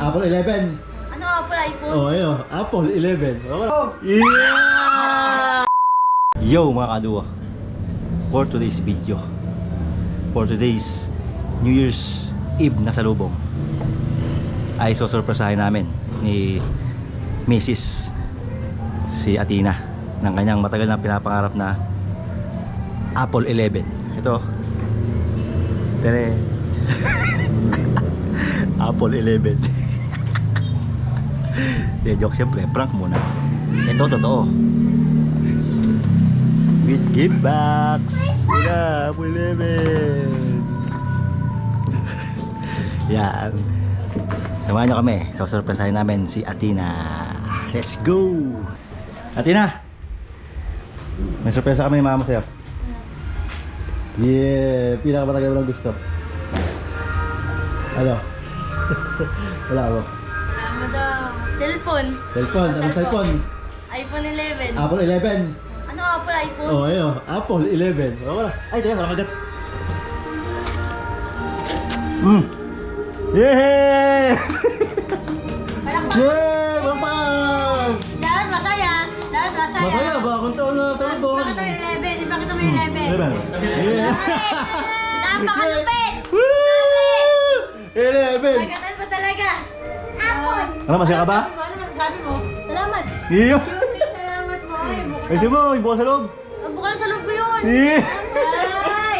Apple 11. Ano Apple iPhone? Oh, ayun. Apple 11. Yeah! Yo mga kaduwa. For today's video. For today's New Year's Eve na salubong ay susurpresahin namin ni Mrs. si Athena ng kanyang matagal na pinapangarap na Apple 11. Ito. Tere. Apple 11. De joke syempre, prank muna. Ito totoo. With gift box. Mira, Apple 11. Yan. Samahan nyo kami. Susurpresahin namin si Athena. Let's go! Athena! May surpresa kami ni mama sa'yo. Yeah! Pinakamatagal mo lang gusto. Ano? Wala mo. Wala mo daw. Cellphone. Cellphone. Anong cellphone? iPhone 11. Apple 11. Ano Apple iPhone? Oh, ayun. Apple 11. Wala. Ay, teka. Wala kagat. Yeah! Yeah! Palakpak! Dahan masaya. Dahan masaya. Masaya ba? Kung taon na sa lubong. Bakit mo 11? Bakit mo 11? 11. Yeah! Napakalupit! Woo! 11! Nagatan pa talaga. Apple! Ano, masaya ka ba? Ano masasabi mo? Salamat. Iyo! Salamat mo. Kasi mo, ibuka sa loob. Bukal sa loob ko yun. Iya!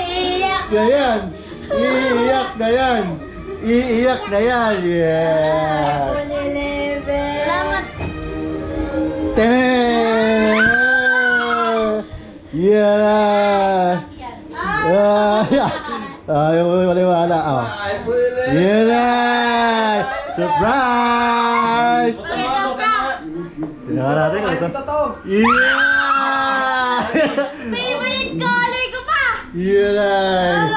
Iyak. Dayan! Iiyak na yan! Iiyak na yan! Yeah! Apple 11. Salamat. Ten! Yeah! Ayaw mo maliwala. Oh. Yeah! Surprise! Ito, Frank. Tingnan natin ito. Yeah! Favorite color ko pa. Yeah!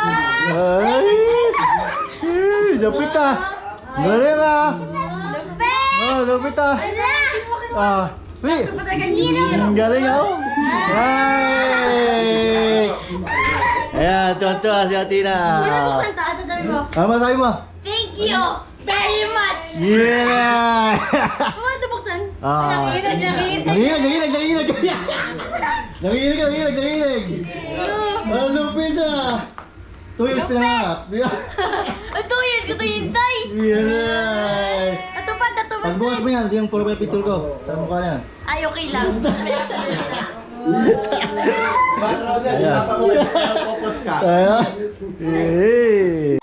Ay! Lupit ah! Galing ah! Lupit. Oh, lupit ah! Wala. Ah! Wait! Patagalino. Ang galing ako! Ay! Ayan, tuwan-tuwa si Athena! Buksan to. Ano sabi mo? Ano masabi mo? Thank you very much. Yeah! Ano ito buksan? Ah. Nanginig. Nanginig! Ang lupit ah! 2 years pinangarap! 2 years ko ito hintay. Yeah! Natupad. Pagbukas mo yan, ito yung profile picture ko. Sa mukha yan. Ay, okay lang. Ayan. Ayan.